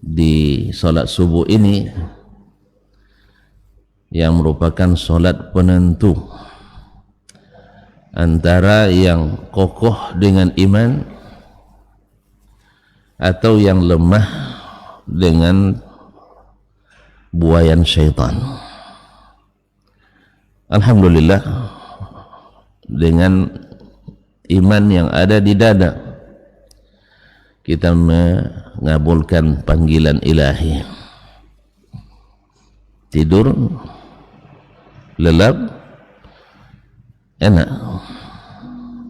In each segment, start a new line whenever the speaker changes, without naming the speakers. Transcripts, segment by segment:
di salat subuh ini yang merupakan salat penentu antara yang kokoh dengan iman atau yang lemah dengan buayan syaitan. Alhamdulillah, dengan iman yang ada di dada kita mengabulkan panggilan ilahi. Tidur lelap enak,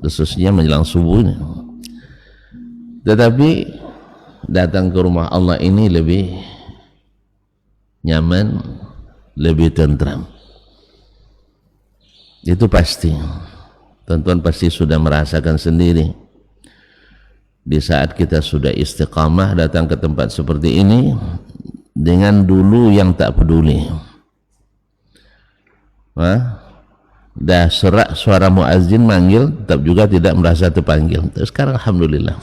khususnya menjelang subuh ini. Tetapi datang ke rumah Allah ini lebih nyaman, lebih tentram. Itu pasti. Tuan-tuan pasti sudah merasakan sendiri. Di saat kita sudah istiqamah datang ke tempat seperti ini, dengan dulu yang tak peduli. Dah serak suara muazzin manggil, tetap juga tidak merasa terpanggil. Terus sekarang alhamdulillah.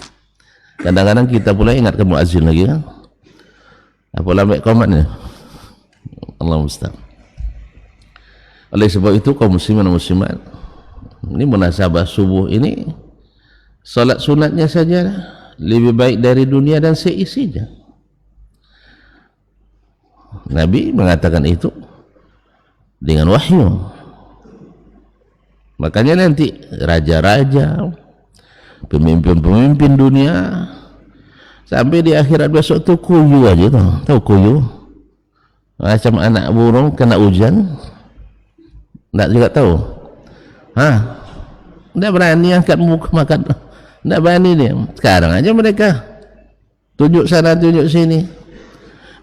Kadang-kadang kita pula ingat ke muazzin lagi kan. Apa lambat komatnya? Allah musta'an. Oleh sebab itu kaum muslimin dan muslimat, ini munasabah subuh ini salat sunatnya saja lebih baik dari dunia dan seisinya. Nabi mengatakan itu dengan wahyu. Makanya nanti raja-raja, pemimpin-pemimpin dunia sampai di akhirat besok tu kuyu aja tuh. Tahu kuyu? Macam anak burung kena hujan. Tak juga tahu. Tak berani angkat muka makan. Tak berani dia. Sekarang aja mereka tunjuk sana tunjuk sini.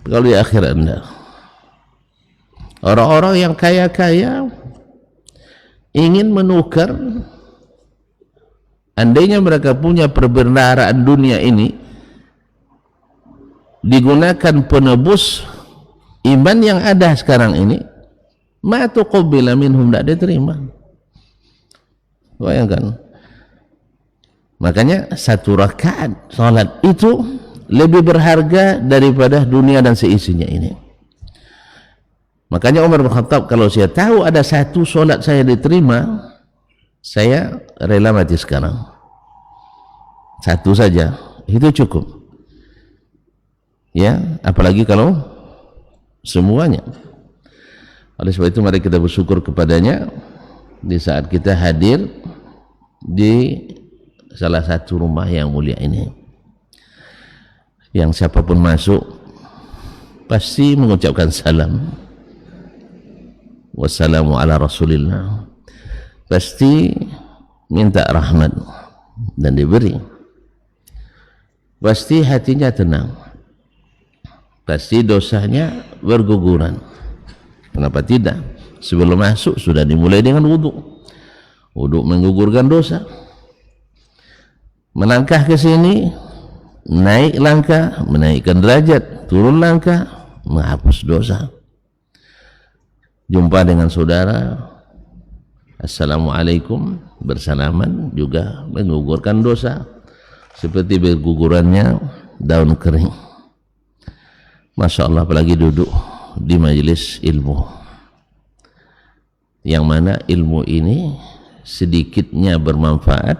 Kalau di akhirat enggak. Orang-orang yang kaya-kaya ingin menukar, andainya mereka punya perbendaharaan dunia ini digunakan penebus iman yang ada sekarang ini, ma tuqabbila minhum, tidak diterima. Bayangkan. Makanya satu rakaat salat itu lebih berharga daripada dunia dan seisinya ini. Makanya Umar bin Khattab, kalau saya tahu ada satu salat saya diterima, saya rela mati sekarang. Satu saja, itu cukup. Ya, apalagi kalau semuanya. Oleh sebab itu mari kita bersyukur kepadanya di saat kita hadir di salah satu rumah yang mulia ini. Yang siapapun masuk pasti mengucapkan salam. Wassalamu ala Rasulillah. Pasti minta rahmat dan diberi. Pasti hatinya tenang. Pasti dosanya berguguran. Kenapa tidak? Sebelum masuk sudah dimulai dengan wudhu. Wudhu menggugurkan dosa. Melangkah ke sini, naik langkah, menaikkan derajat, turun langkah, menghapus dosa. Jumpa dengan saudara, assalamualaikum, bersalaman, juga menggugurkan dosa. Seperti bergugurannya daun kering. Masya Allah, apalagi duduk di majelis ilmu, yang mana ilmu ini sedikitnya bermanfaat,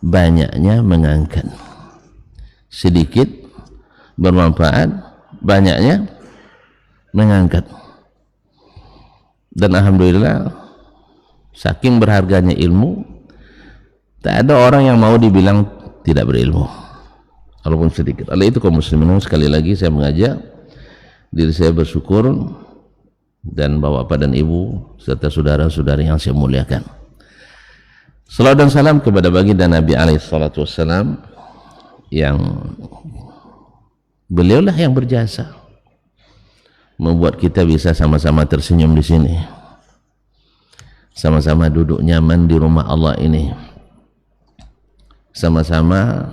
banyaknya mengangkat. Sedikit bermanfaat, banyaknya mengangkat. Dan alhamdulillah, saking berharganya ilmu, tak ada orang yang mau dibilang tidak berilmu, walaupun sedikit. Oleh itu kaum muslimin, sekali lagi saya mengajak diri saya bersyukur, dan bapak dan ibu serta saudara-saudari yang saya muliakan. Salawat dan salam kepada baginda Nabi SAW, yang beliaulah yang berjasa membuat kita bisa sama-sama tersenyum di sini, sama-sama duduk nyaman di rumah Allah ini, sama-sama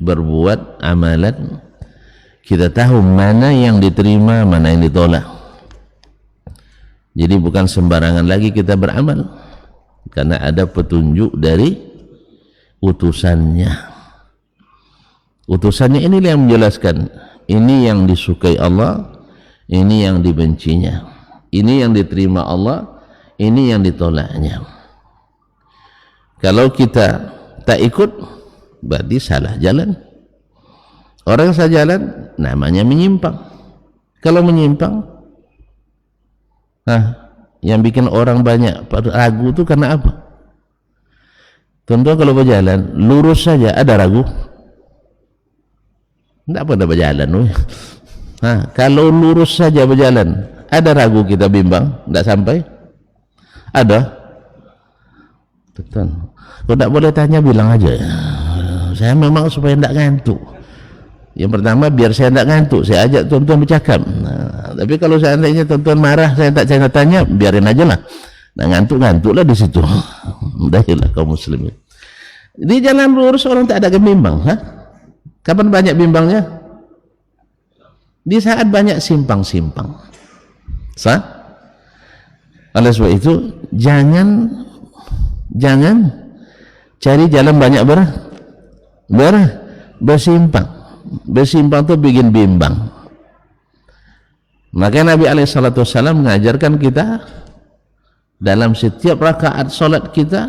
berbuat amalan. Kita tahu mana yang diterima, mana yang ditolak. Jadi bukan sembarangan lagi kita beramal, karena ada petunjuk dari utusannya. Utusannya inilah yang menjelaskan, Ini yang disukai Allah, ini yang dibencinya. Ini yang diterima Allah, ini yang ditolaknya. Kalau kita tak ikut, berarti salah jalan. Orang yang salah jalan namanya menyimpang. Kalau menyimpang, yang bikin orang banyak ragu itu karena apa? Contoh kalau berjalan lurus saja ada ragu, tidak pada berjalan. Kalau lurus saja berjalan ada ragu, kita bimbang, tidak sampai. Ada. Betul. Kalau tidak boleh tanya, bilang aja, saya memang supaya tidak ngantuk. Yang pertama biar saya tidak ngantuk, saya ajak tuan-tuan bercakap. Tapi kalau seandainya tuan-tuan marah, saya tak tanya, biarin aja lah. Nah, ngantuk-ngantuklah di situ. Mudahilah kaum muslimin. Di jalan lurus orang tak ada kebimbang. Kapan banyak bimbangnya? Di saat banyak simpang-simpang. Oleh sebab itu jangan cari jalan banyak bersimpang. Bersimpang itu bikin bimbang. Maka Nabi SAW mengajarkan kita dalam setiap rakaat solat kita,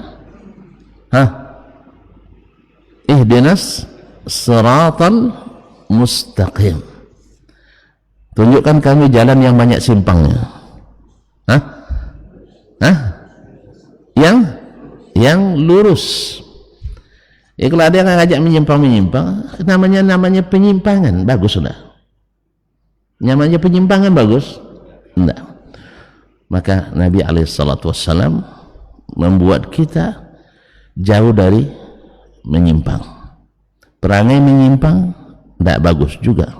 ihdinas siratal mustaqim, tunjukkan kami jalan yang banyak simpangnya. Yang lurus. Kalau ada yang ngajak menyimpang, namanya penyimpangan, bagus sudah. Namanya penyimpangan bagus? Enggak. Maka Nabi SAW membuat kita jauh dari menyimpang. Perangai menyimpang tidak bagus juga.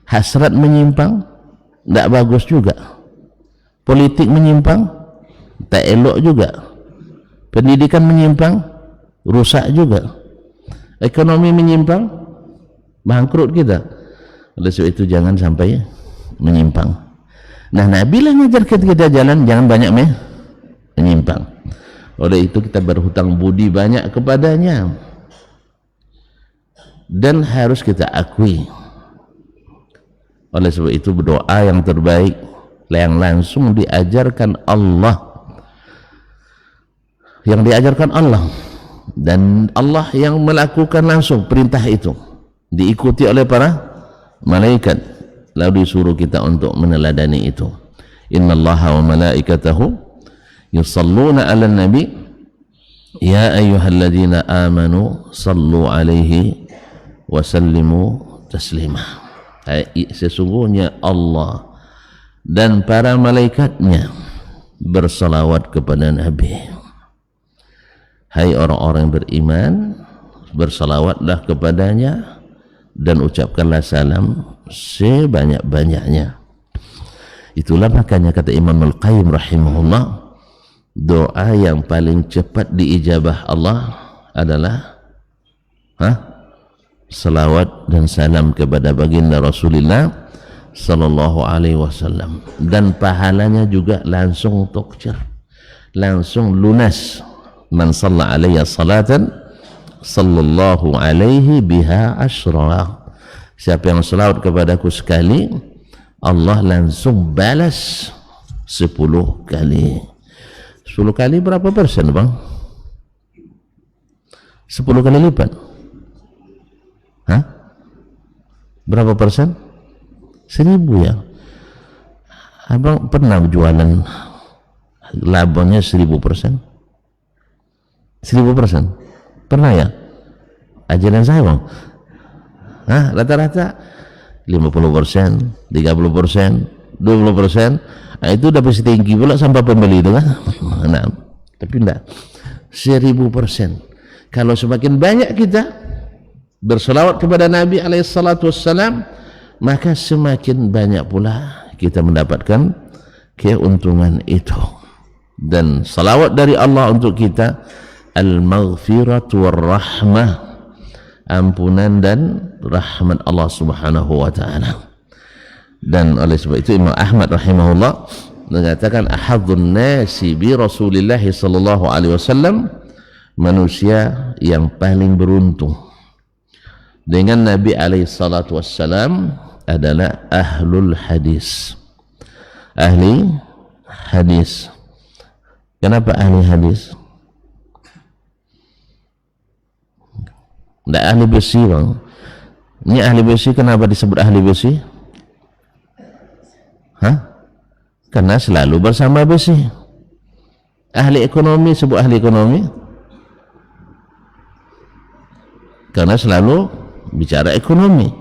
Hasrat menyimpang tidak bagus juga. Politik menyimpang tak elok juga. Pendidikan menyimpang rusak juga. Ekonomi menyimpang bangkrut kita. Oleh sebab itu jangan sampai menyimpang. Nah, Nabi lah ngajarkan kita jalan, jangan banyak menyimpang. Oleh itu kita berhutang budi banyak kepadanya, dan harus kita akui. Oleh sebab itu berdoa yang terbaik yang langsung diajarkan Allah, dan Allah yang melakukan langsung perintah itu, diikuti oleh para malaikat, lalu disuruh kita untuk meneladani itu. Innallaha wa malaikatahu yusalluna 'alan nabi ya ayyuhalladzina amanu sallu 'alaihi wa sallimu taslima. Sesungguhnya Allah dan para malaikatnya bersalawat kepada Nabi. Hai orang-orang beriman, bersalawatlah kepadanya dan ucapkanlah salam sebanyak-banyaknya. Itulah makanya kata Imam Al-Qayyim rahimahullah, doa yang paling cepat diijabah Allah adalah salawat dan salam kepada baginda Rasulullah sallallahu alaihi wasallam, dan pahalanya juga langsung tukjar, langsung lunas. Man shalla alayya salatan sallallahu alaihi biha asyra. Siapa yang selawat kepadaku sekali, Allah langsung balas 10 kali. 10 kali berapa persen, bang? 10 kali lipat. Berapa persen? 1000 ya. Abang pernah jualan labanya 1000%? 1000%? Pernah ya? Ajaran saya, bang. Rata-rata 50%, 30%, 20%. Itu udah pasti tinggi pula sampai pembeli itu kan. Nah, tapi enggak. 1000%. Kalau semakin banyak kita berselawat kepada Nabi SAW, maka semakin banyak pula kita mendapatkan keuntungan itu. Dan salawat dari Allah untuk kita, al-maghfiratu war-rahmah, ampunan dan rahmat Allah Subhanahu wa ta'ala. Dan oleh sebab itu Imam Ahmad rahimahullah mengatakan, ahadzun nasi bi Rasulillah sallallahu alaihi wasallam, manusia yang paling beruntung dengan Nabi alaihi salatu wassalam adalah ahlul hadis. Ahli hadis. Kenapa ahli hadis? Tidak ahli besi, bang. Ini ahli besi, kenapa disebut ahli besi? Hah? Karena selalu bersama besi. Ahli ekonomi, sebut ahli ekonomi karena selalu bicara ekonomi.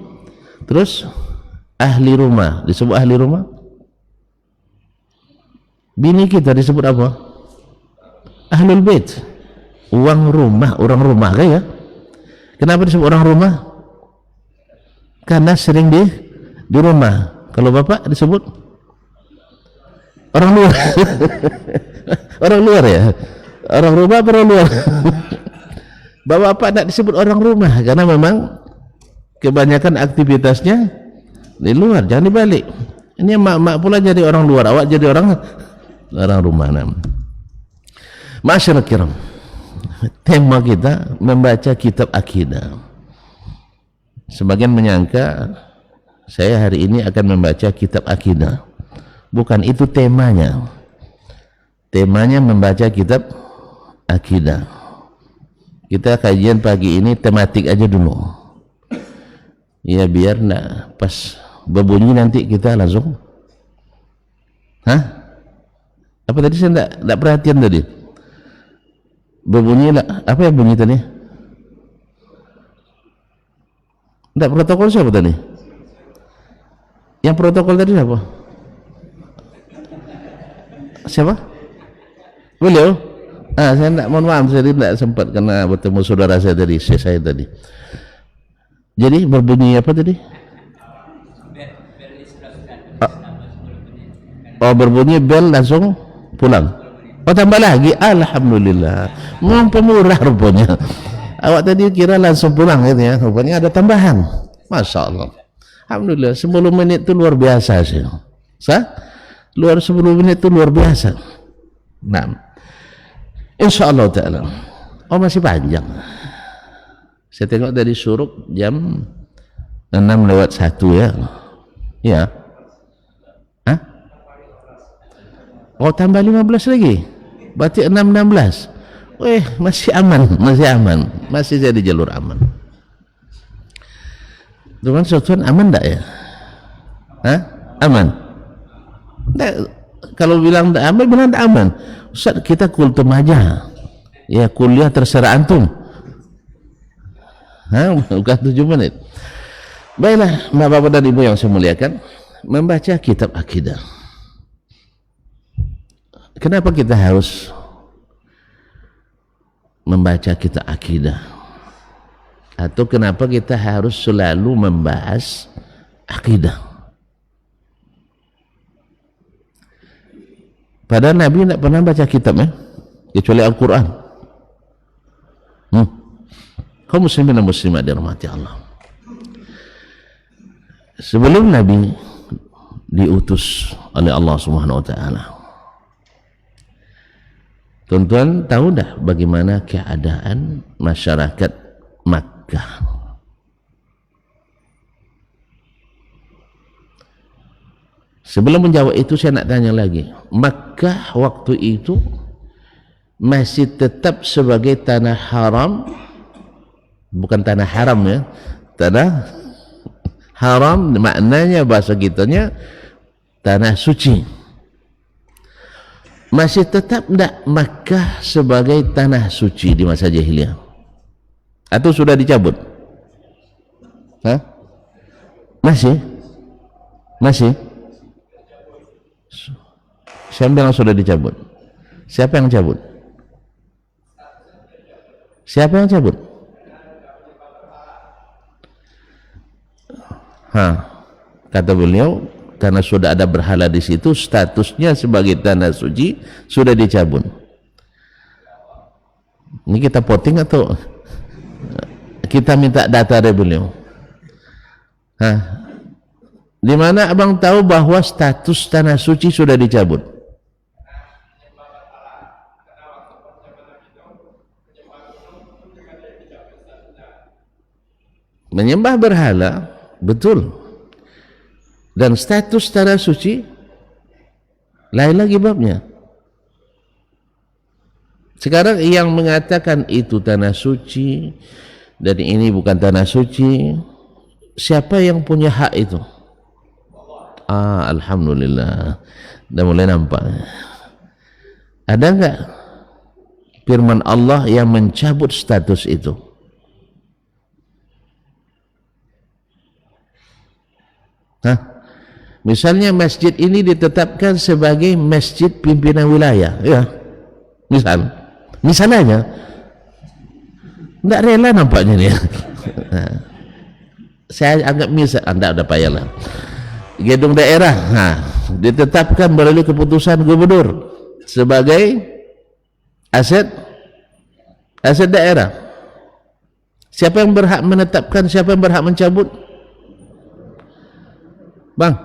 Terus ahli rumah, disebut ahli rumah. Bini kita disebut apa? Ahlul bait. Uang rumah, orang rumah kayak ya. Kenapa disebut orang rumah? Karena sering di rumah. Kalau bapak disebut orang luar. Orang luar ya. Orang rumah apa orang luar? Bapak tidak disebut orang rumah karena memang kebanyakan aktivitasnya di luar. Jangan dibalik. Ini mak-mak pula jadi orang luar, awak jadi orang rumah. Masyarakat kiram, tema kita membaca kitab akidah. Sebagian menyangka saya hari ini akan membaca kitab akidah. Bukan itu temanya. Temanya membaca kitab akidah. Kita kajian pagi ini tematik aja dulu. Ya biar nak pas berbunyi nanti kita langsung. Hah? Apa tadi saya enggak perhatian tadi? Berbunyi lah, apa yang bunyi tadi? Enggak, protokol siapa tadi? Yang protokol tadi apa? Siapa? Beliau? Saya enggak, mohon maaf, saya tidak sempat karena bertemu saudara saya tadi, saya tadi. Jadi berbunyi apa tadi? Oh, berbunyi bel langsung pulang. Oh, tambah lagi, alhamdulillah. Memang pemurah rupanya. Awak tadi kira langsung pulang gitu ya, rupanya ada tambahan. Masya Allah. Alhamdulillah, 10 menit itu luar biasa sih. Luar 10 menit itu luar biasa. Nah, insyaallah ta'ala. Oh, masih panjang. Saya tengok dari syuruk jam 6:01 ya. Ya. Hah? Oh, tambah 15 lagi. Berarti 6:16. Masih aman, masih jadi jalur aman. Teman Sultan aman enggak ya? Hah? Aman? Enggak, kalau bilang enggak aman, bilang enggak aman. Ustaz, kita kultum aja. Ya, kuliah terserah antum. Hah? Bukan 7 menit. Baiklah, Bapak dan Ibu yang saya muliakan, membaca kitab akidah. Kenapa kita harus membaca kitab akidah? Atau kenapa kita harus selalu membahas akidah? Padahal Nabi tidak pernah baca kitab ya, kecuali Al-Quran. Kaum muslimin dan muslimat dirahmati Allah. Sebelum Nabi diutus oleh Allah Subhanahu wa taala, tuan-tuan tahu dah bagaimana keadaan masyarakat Makkah? Sebelum menjawab itu saya nak tanya lagi, Makkah waktu itu masih tetap sebagai tanah haram, bukan tanah haram ya, tanah haram maknanya bahasa kitanya tanah suci. Masih tetap tidak Makkah sebagai tanah suci di masa jahiliyah? Atau sudah dicabut? Hah? Masih? Siapa bilang sudah dicabut? Siapa yang cabut? Kata beliau, karena sudah ada berhala di situ, statusnya sebagai tanah suci sudah dicabut. Ini kita voting atau kita minta data dari beliau? Di mana abang tahu bahwa status tanah suci sudah dicabut? menyembah berhala, betul. Dan status tanah suci lain lagi babnya. Sekarang yang mengatakan itu tanah suci dan ini bukan tanah suci, siapa yang punya hak itu? Alhamdulillah, dah mulai nampak. Ada enggak firman Allah yang mencabut status itu? Misalnya masjid ini ditetapkan sebagai masjid pimpinan wilayah, ya, misalnya tidak rela nampaknya nih. Saya anggap misal, anda udah payahlah. Gedung daerah, ditetapkan melalui keputusan gubernur sebagai aset daerah. Siapa yang berhak menetapkan, siapa yang berhak mencabut? Bang,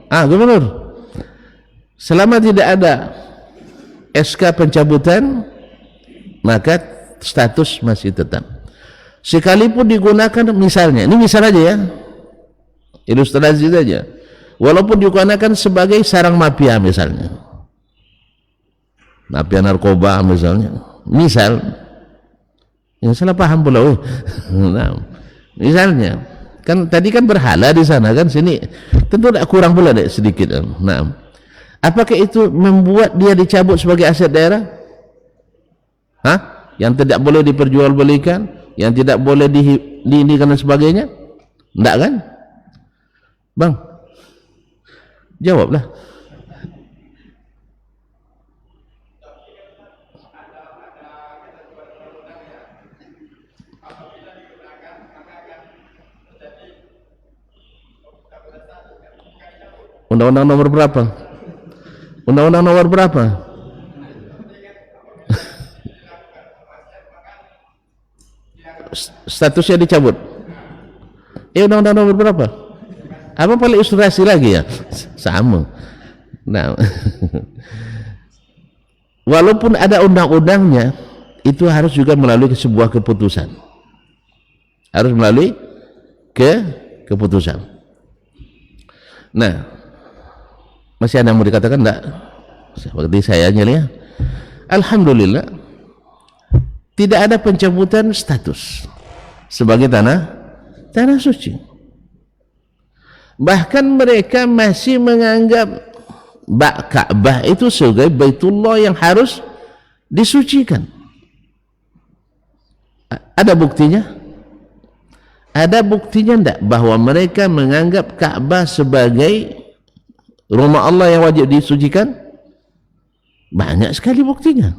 gubernur. Selama tidak ada SK pencabutan, maka status masih tetap. Sekalipun digunakan, misalnya, ini misal aja ya, ilustrasi saja, walaupun digunakan sebagai sarang mafia misalnya, mafia narkoba misal, yang salah paham pula. Nah, misalnya, kan tadi kan berhala di sana, kan sini tentu tidak kurang pula deh sedikit. Nah, apakah itu membuat dia dicabut sebagai aset daerah? Yang tidak boleh diperjualbelikan, yang tidak boleh diinikan dan sebagainya? Enggak kan? Bang, jawablah. Undang-undang nomor berapa? Undang-undang nomor berapa? Statusnya dicabut. Undang-undang nomor berapa? Apa paling ilustrasi lagi ya? Sama. Nah, walaupun ada undang-undangnya, itu harus juga melalui sebuah keputusan. Harus melalui keputusan. Nah, masih ada yang mau dikatakan enggak? Seperti saya aja ya. Alhamdulillah, tidak ada pencabutan status sebagai tanah suci. Bahkan mereka masih menganggap Ka'bah itu sebagai Baitullah yang harus disucikan. Ada buktinya? Ada buktinya enggak bahwa mereka menganggap Ka'bah sebagai rumah Allah yang wajib disucikan? Banyak sekali buktinya.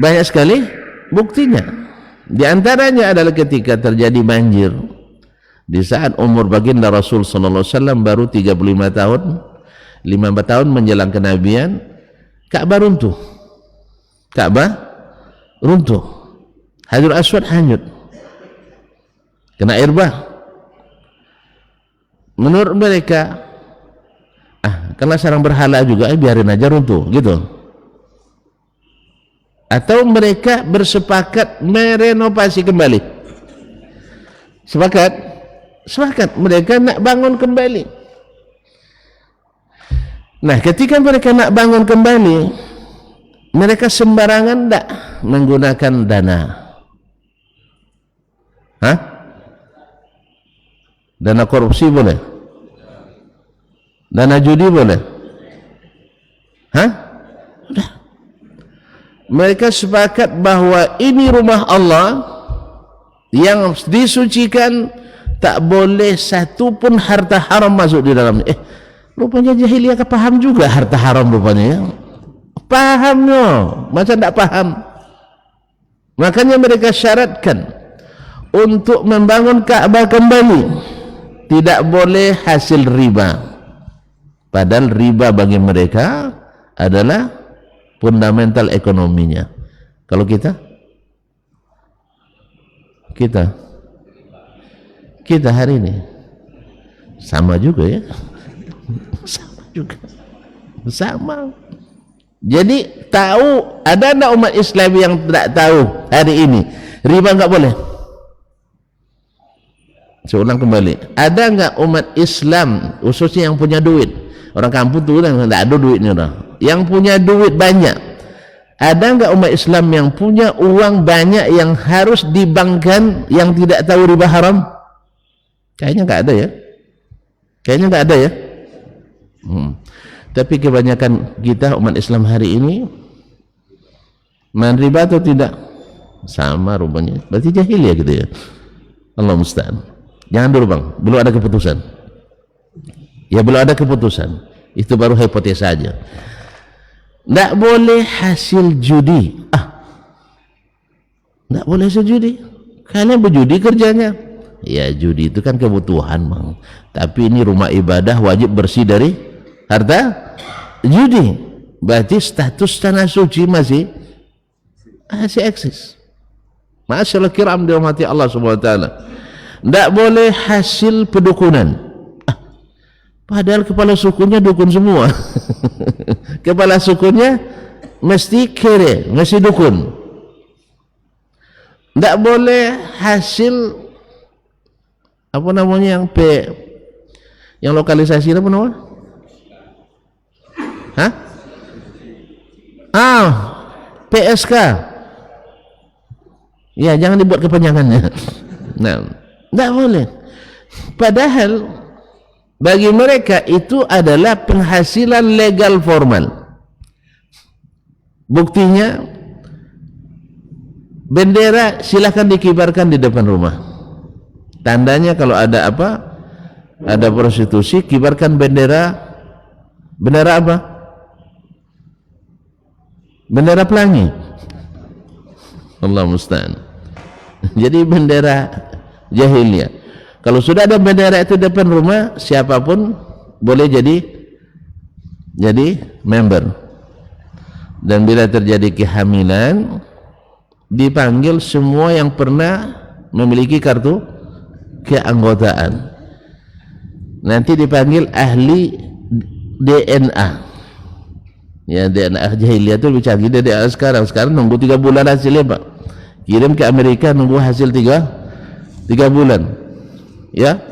Banyak sekali buktinya. Di antaranya adalah ketika terjadi banjir di saat umur baginda Rasul sallallahu alaihi wasallam baru 35 tahun, 5 tahun menjelang kenabian, Ka'bah runtuh. Hajar Aswad hanyut. Kena air bah. Menurut mereka, karena sarang berhala juga, biarin aja runtuh gitu. Atau mereka bersepakat merenovasi kembali. Sepakat mereka nak bangun kembali. Nah, ketika mereka nak bangun kembali, mereka sembarangan tak menggunakan dana. Dana korupsi boleh? Dana judi boleh? Udah. Mereka sepakat bahwa ini rumah Allah yang disucikan, tak boleh satu pun harta haram masuk di dalamnya. Rupanya jahiliyah paham juga harta haram rupanya ya. Pahamnya, macam tak paham. Makanya mereka syaratkan untuk membangun Ka'bah kembali tidak boleh hasil riba. Padahal riba bagi mereka adalah fundamental ekonominya. Kalau kita hari ini sama juga ya. Sama. Jadi tahu, ada enggak umat Islam yang tidak tahu hari ini riba enggak boleh? Saya ulang kembali, ada nggak umat Islam khususnya yang punya duit? Orang kampung tuh nggak ada duitnya orang. Yang punya duit banyak, ada nggak umat Islam yang punya uang banyak yang harus dibankkan yang tidak tahu riba haram? Kayaknya nggak ada ya. Kayaknya nggak ada ya. Tapi kebanyakan kita umat Islam hari ini main riba atau tidak? Sama rupanya. Berarti jahil ya gitu ya. Allah musta'an. Jangan dulu bang, belum ada keputusan. Ya belum ada keputusan. Itu baru hipotesa aja. Nggak boleh hasil judi. Nggak boleh hasil judi. Kalian berjudi kerjanya. Ya judi itu kan kebutuhan bang. Tapi ini rumah ibadah wajib bersih dari harta judi. Berarti status tanah suci masih eksis. Masyaallah kiram dirahmati Allah Subhanahu wa taala. Tidak boleh hasil pedukunan. Padahal kepala sukunya dukun semua. Kepala sukunya mesti kere, mesti dukun. Tidak boleh hasil apa namanya yang lokalisasi apa namanya? PSK. Ya, jangan dibuat kepanjangannya. Nah, tidak boleh. Padahal bagi mereka itu adalah penghasilan legal formal. Buktinya bendera silahkan dikibarkan di depan rumah. Tandanya kalau ada apa? Ada prostitusi, kibarkan bendera. Bendera apa? Bendera pelangi. Allah musta'an. Jadi bendera jahiliyah. Kalau sudah ada bendera itu depan rumah, siapapun boleh jadi member. Dan bila terjadi kehamilan, dipanggil semua yang pernah memiliki kartu keanggotaan. Nanti dipanggil ahli DNA. Ya, DNA jahiliyah itu lebih canggih dari sekarang. Sekarang nunggu 3 bulan hasilnya Pak. Kirim ke Amerika nunggu hasil 3 bulan. Ya.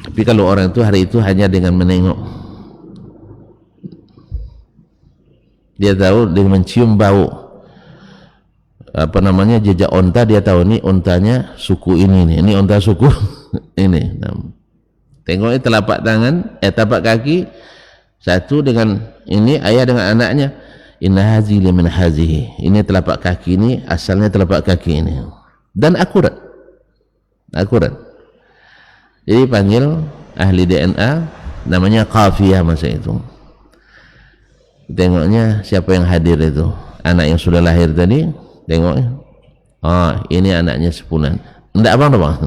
Tapi kalau orang itu hari itu hanya dengan menengok, dia tahu dengan mencium bau apa namanya jejak onta, dia tahu ini ontanya suku ini nih, ini onta suku ini. Tengoknya telapak tangan, telapak kaki satu dengan ini, ayah dengan anaknya. Inna hazi liman hazihi, ini telapak kaki ini asalnya telapak kaki ini, dan akurat. Jadi panggil ahli DNA, namanya qafiyah masa itu. Tengoknya siapa yang hadir itu, anak yang sudah lahir tadi. Tengoknya, ini anaknya sepulan. Enggak apa bang.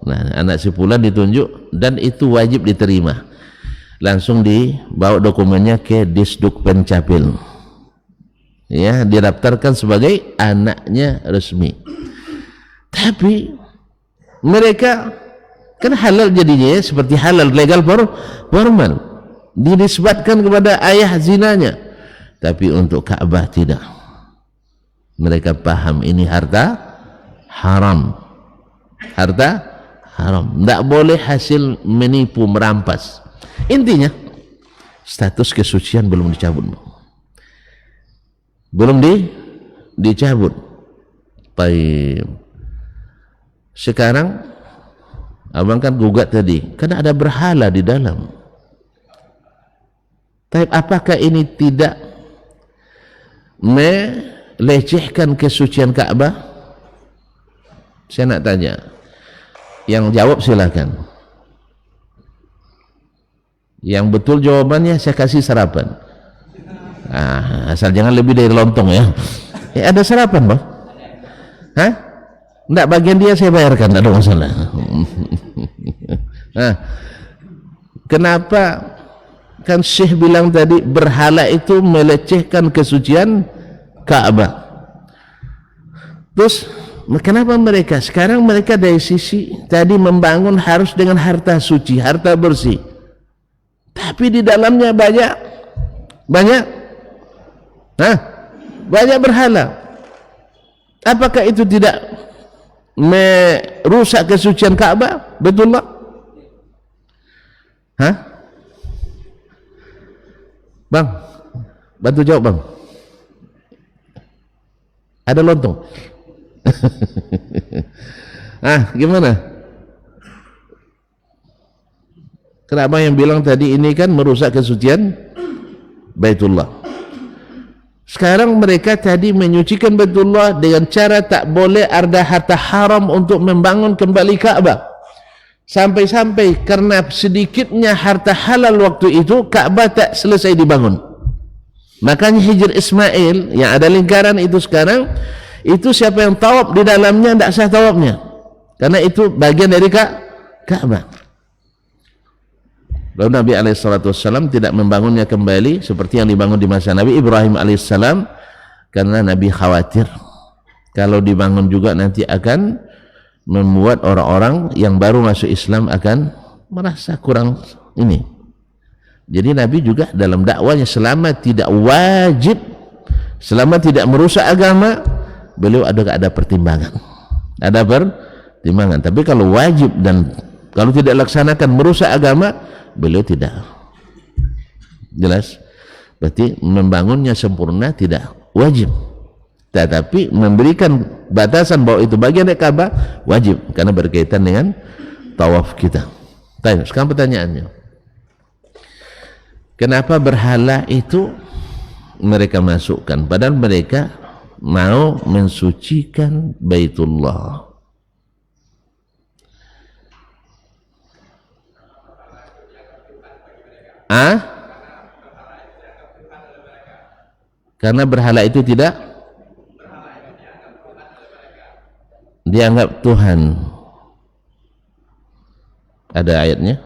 Nah, anak sepulan ditunjuk dan itu wajib diterima. Langsung dibawa dokumennya ke Disduk Pencapil. Ya, didaftarkan sebagai anaknya resmi. Tapi mereka kan halal jadinya ya, seperti halal legal formal, dinisbatkan kepada ayah zinanya. Tapi untuk Ka'bah tidak. Mereka paham ini harta haram. Harta haram. Tidak boleh hasil menipu, merampas. Intinya status kesucian belum dicabut. Belum dicabut. Baik. Sekarang abang kan gugat tadi karena ada berhala di dalam. Tapi apakah ini tidak melecehkan kesucian Ka'bah? Saya nak tanya. Yang jawab silakan. Yang betul jawabannya saya kasih sarapan. Asal jangan lebih dari lontong ya. Ada sarapan bang? Enggak, bagian dia saya bayarkan, tidak ada masalah. Kenapa kan Syekh bilang tadi berhala itu melecehkan kesucian Ka'bah? Terus kenapa mereka sekarang dari sisi tadi membangun harus dengan harta suci, harta bersih, tapi di dalamnya banyak berhala? Apakah itu tidak merusak kesucian Ka'bah? Betul tak? Hah? Bang, bantu jawab bang. Ada lontong. Gimana? Kenapa yang bilang tadi ini kan merusak kesucian Baitullah? Sekarang mereka tadi menyucikan Baitullah dengan cara tak boleh ada harta haram untuk membangun kembali Ka'bah. Sampai-sampai karena sedikitnya harta halal waktu itu, Ka'bah tak selesai dibangun. Makanya Hijr Ismail yang ada lingkaran itu sekarang, itu siapa yang tawaf di dalamnya tidak sah tawafnya, karena itu bagian dari Ka'bah. Lalu Nabi SAW tidak membangunnya kembali seperti yang dibangun di masa Nabi Ibrahim alaihissalam, karena Nabi khawatir kalau dibangun juga nanti akan membuat orang-orang yang baru masuk Islam akan merasa kurang ini. Jadi Nabi juga dalam dakwanya, selama tidak wajib, selama tidak merusak agama, beliau ada pertimbangan, ada pertimbangan. Tapi kalau wajib dan kalau tidak laksanakan merusak agama, beliau tidak. Jelas? Berarti membangunnya sempurna tidak wajib, tetapi memberikan batasan bahwa itu bagian dari Ka'bah wajib, karena berkaitan dengan tawaf kita. Sekarang pertanyaannya, kenapa berhala itu mereka masukkan padahal mereka mau mensucikan Baitullah? Karena berhala itu tidak dianggap Tuhan. Ada ayatnya?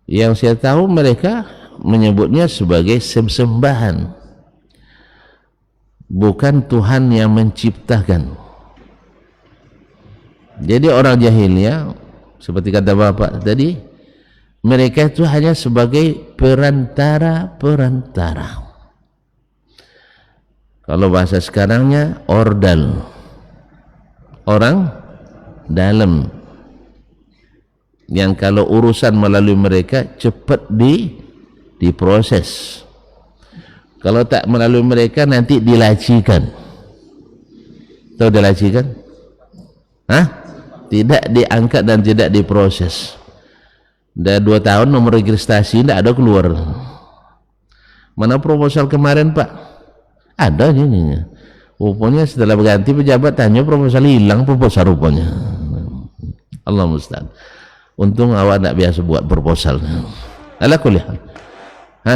Yang saya tahu mereka menyebutnya sebagai sembahan, bukan Tuhan yang menciptakan. Jadi orang jahiliyah, seperti kata Bapak tadi, mereka itu hanya sebagai perantara. Kalau bahasa sekarangnya ordal, orang dalam, yang kalau urusan melalui mereka cepat diproses. Kalau tak melalui mereka nanti dilacikan. Tahu dilacikan? Tidak diangkat dan tidak diproses. Dah 2 tahun nomor registrasi tidak ada keluar. Mana proposal kemarin Pak? Ada ini. Rupanya setelah berganti pejabat tanya proposal hilang, proposal rupanya. Allah musta'an. Untung awak tak biasa buat proposal. Ala kulli hal.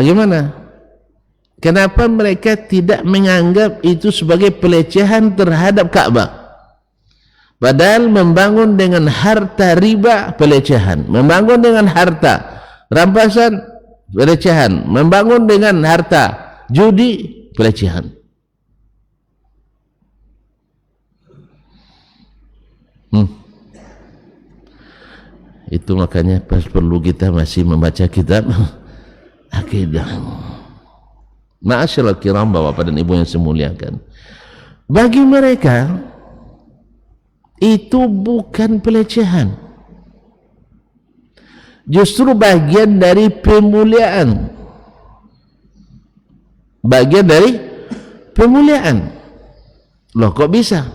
Gimana? Kenapa mereka tidak menganggap itu sebagai pelecehan terhadap Ka'bah? Padahal membangun dengan harta riba pelecehan, membangun dengan harta rampasan pelecehan, membangun dengan harta judi pelecehan. Itu makanya perlu kita masih membaca kitab akidah. Ma'asyiral kiram, bapak dan ibu yang saya muliakan, bagi mereka itu bukan pelecehan, justru bagian dari pemuliaan, bagian dari pemuliaan. Loh kok bisa?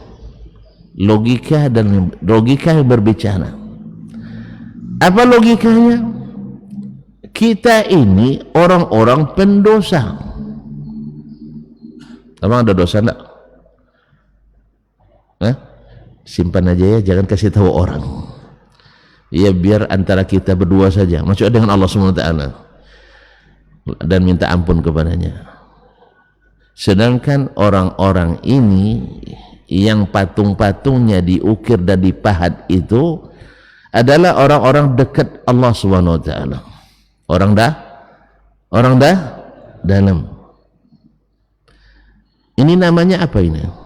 Logika yang berbicara. Apa logikanya? Kita ini orang-orang pendosa. Emang ada dosa enggak? Simpan aja ya, jangan kasih tahu orang. Ya biar antara kita berdua saja, maksudnya dengan Allah SWT, dan minta ampun kepadanya. Sedangkan orang-orang ini yang patung-patungnya diukir dan dipahat itu adalah orang-orang dekat Allah SWT. Orang dalam. Ini namanya apa ini?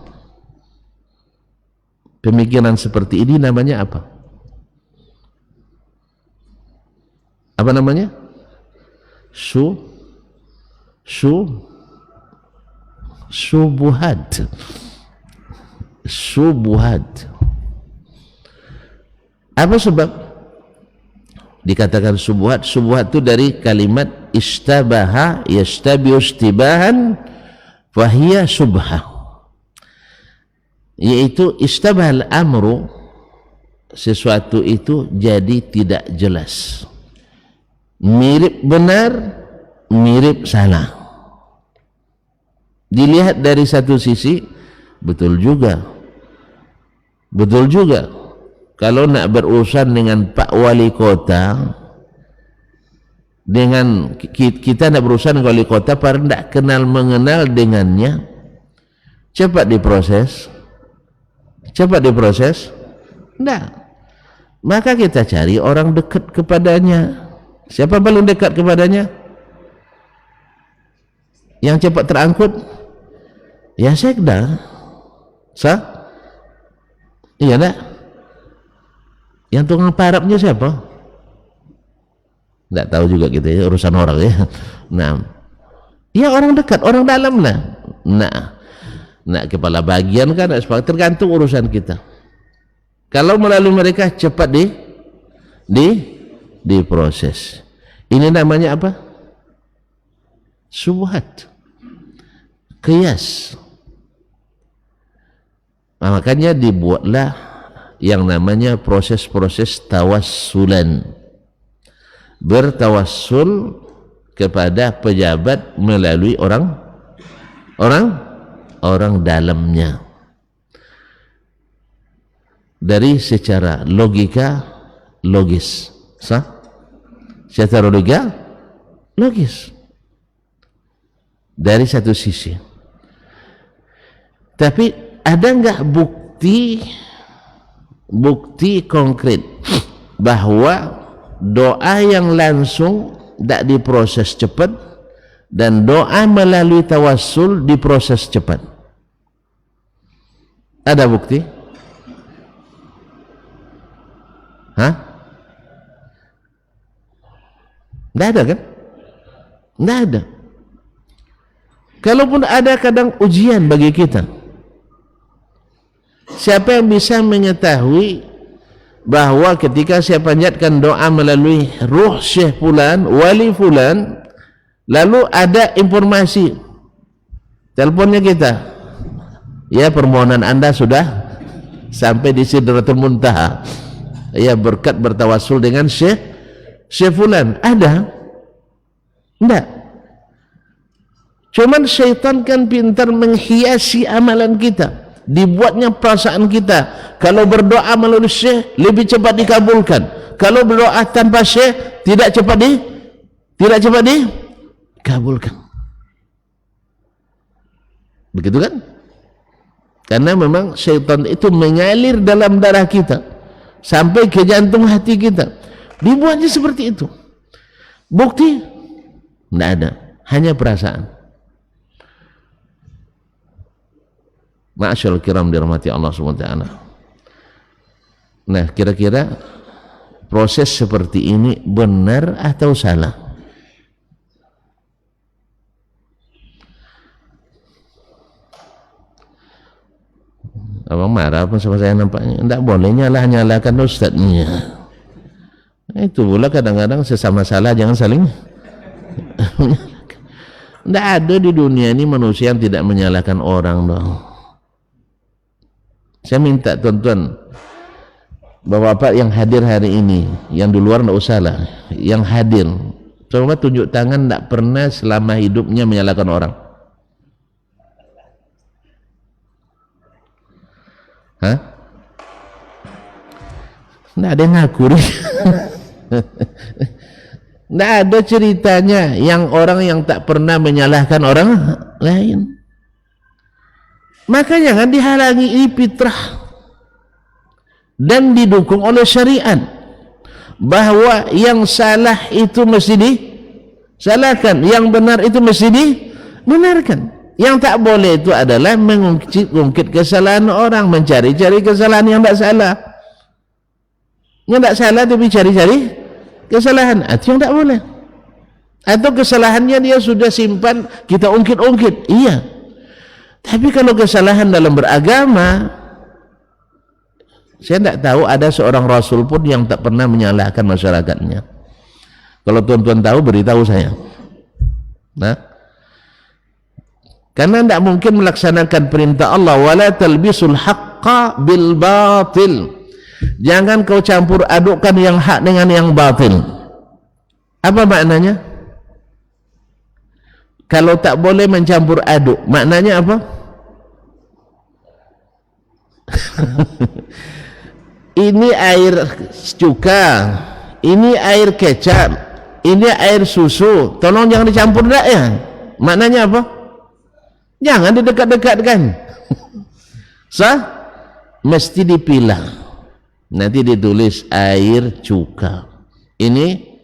Pemikiran seperti ini namanya apa? Apa namanya? Syubhat. Syubhat. Apa sebab dikatakan syubhat? Syubhat itu dari kalimat istabaha yastabihu istibahan fahiya syubhah, yaitu istabahal amru, sesuatu itu jadi tidak jelas, mirip benar mirip salah. Dilihat dari satu sisi betul juga kalau nak berurusan dengan Pak Wali Kota, dengan kita nak berurusan dengan Wali Kota padahal tidak kenal mengenal dengannya, cepat diproses tidak, maka kita cari orang dekat kepadanya. Siapa paling dekat kepadanya yang cepat terangkut? Ya sekda. Iya enggak? Yang tukang parapnya siapa? Enggak tahu juga kita ya, urusan orang ya. Nah, ya orang dekat, orang dalam lah. Nah kepala bagian kan tergantung urusan kita. Kalau melalui mereka cepat diproses. Ini namanya apa? Syubhat. Qiyas. Nah, makanya dibuatlah yang namanya proses-proses tawassulan, bertawassul kepada pejabat melalui orang dalamnya, dari secara logika logis, secara logika logis dari satu sisi. Tapi ada enggak bukti konkret bahwa doa yang langsung tidak diproses cepat dan doa melalui tawassul diproses cepat? Ada bukti? Tidak ada kan? Tidak ada. Kalaupun ada, kadang ujian bagi kita. Siapa yang bisa mengetahui bahwa ketika saya panjatkan doa melalui ruh Syekh Fulan, wali Fulan, lalu ada informasi teleponnya kita, ya permohonan anda sudah sampai di Sidratul Muntaha, ya berkat bertawassul dengan Syekh Fulan. Ada? Enggak. Cuman syaitan kan pintar menghiasi amalan kita, dibuatnya perasaan kita kalau berdoa melalui Syekh lebih cepat dikabulkan, kalau berdoa tanpa Syekh tidak cepat dikabulkan. Begitu kan? Karena memang syaitan itu mengalir dalam darah kita sampai ke jantung hati kita, dibuatnya seperti itu. Bukti? Tidak ada, hanya perasaan. Ma'asyarul kiram dirahmati Allah SWT. Nah, kira-kira proses seperti ini benar atau salah? Abang marah apa sama saya nampaknya? Tidak boleh nyalakan ustadznya. Itu pula kadang-kadang sesama salah jangan saling. Tidak ada di dunia ini manusia yang tidak menyalahkan orang dong. Saya minta tuan-tuan, bapak-bapak yang hadir hari ini, yang di luar tidak usah lah, yang hadir, coba tunjuk tangan tidak pernah selama hidupnya menyalahkan orang. Tidak ada yang ngaku. Tidak ada ceritanya yang orang yang tak pernah menyalahkan orang lain. Maka jangan dihalangi, ini fitrah dan didukung oleh syariat bahwa yang salah itu mesti disalahkan, yang benar itu mesti dibenarkan. Yang tak boleh itu adalah mengungkit kesalahan orang, mencari-cari kesalahan yang tak salah. Yang tak salah tapi cari-cari kesalahan, itu yang tak boleh. Atau kesalahannya dia sudah simpan, kita ungkit-ungkit, iya. Tapi kalau kesalahan dalam beragama, saya tidak tahu ada seorang rasul pun yang tak pernah menyalahkan masyarakatnya. Kalau tuan-tuan tahu, beritahu saya. Nah, karena tidak mungkin melaksanakan perintah Allah, wala talbisul haqqa bil batil. Jangan kau campur adukkan yang hak dengan yang batil. Apa maknanya? Kalau tak boleh mencampur aduk, maknanya apa? Ini air cuka, ini air kecap, ini air susu, tolong jangan dicampur dah ya. Maknanya apa? Jangan didekat-dekatkan. Sah? Mesti dipilah. Nanti ditulis air cuka, ini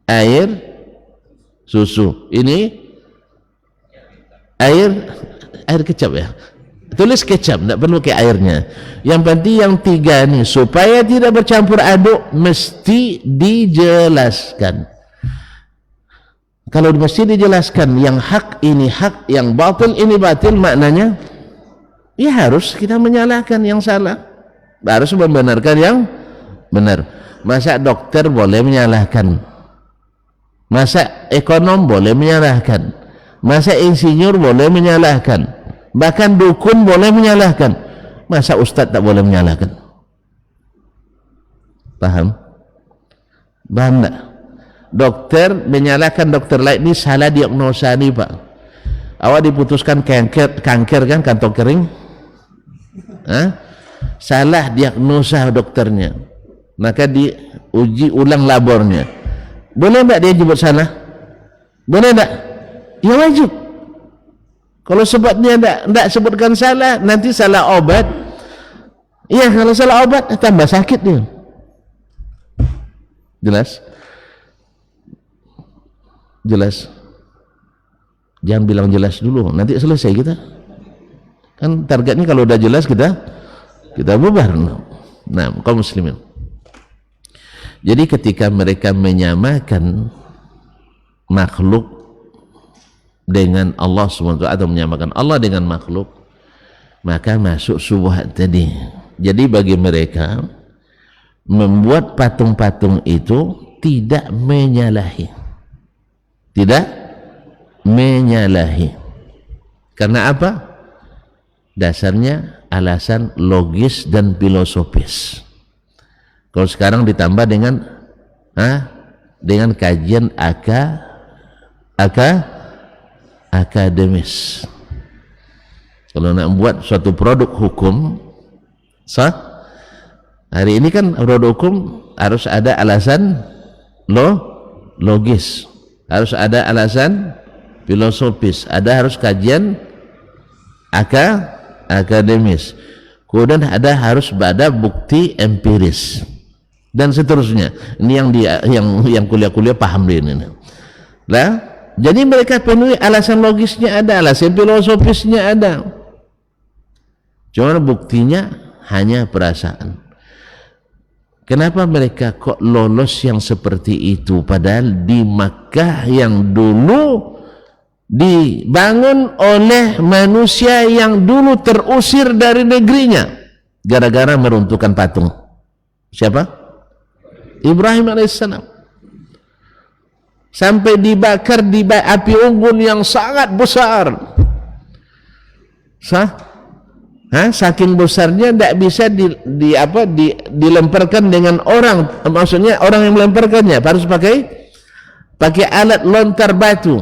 air susu, ini air kecap ya. Tulis kecap, tidak perlu ke airnya. Yang penting yang tiga ini supaya tidak bercampur aduk mesti dijelaskan. Kalau mesti dijelaskan yang hak ini hak, yang batil ini batil, maknanya ya harus kita menyalahkan yang salah, harus membenarkan yang benar. Masa dokter boleh menyalahkan, masa ekonom boleh menyalahkan, masa insinyur boleh menyalahkan, bahkan dukun boleh menyalahkan, masa ustadz tak boleh menyalahkan? Paham? Paham tak? Dokter menyalahkan dokter lain, ini salah diagnosa nih pak, awak diputuskan kanker kan, kantong kering. Hah? Salah diagnosa dokternya, maka diuji ulang labornya. Boleh tak dia jemput salah? Boleh tak? Ya wajib. Kalau sebabnya tidak sebutkan salah, nanti salah obat. Iya, kalau salah obat tambah sakit dia. Jelas? Jelas? Jangan bilang jelas dulu, nanti selesai kita. Kan targetnya kalau udah jelas kita bubar. Nah, kaum muslimin. Jadi ketika mereka menyamakan makhluk dengan Allah SWT atau menyamakan Allah dengan makhluk, maka masuk syubhat tadi. Jadi bagi mereka membuat patung-patung itu tidak menyalahi, karena apa? Dasarnya alasan logis dan filosofis. Kalau sekarang ditambah dengan kajian akademis. Kalau nak buat suatu produk hukum sah, hari ini kan produk hukum harus ada alasan logis, harus ada alasan filosofis, harus kajian akademis, kemudian harus ada bukti empiris dan seterusnya. Ini yang kuliah-kuliah paham ini. Lah, jadi mereka penuhi alasan logisnya ada, alasan filosofisnya ada. Cuma buktinya hanya perasaan. Kenapa mereka kok lolos yang seperti itu? Padahal di Makkah yang dulu dibangun oleh manusia yang dulu terusir dari negerinya gara-gara meruntuhkan patung. Siapa? Ibrahim alaihissalam. Sampai dibakar di api unggun yang sangat besar. Saking besarnya tidak bisa dilemparkan dengan orang. Maksudnya orang yang melemparkannya harus pakai alat lontar batu.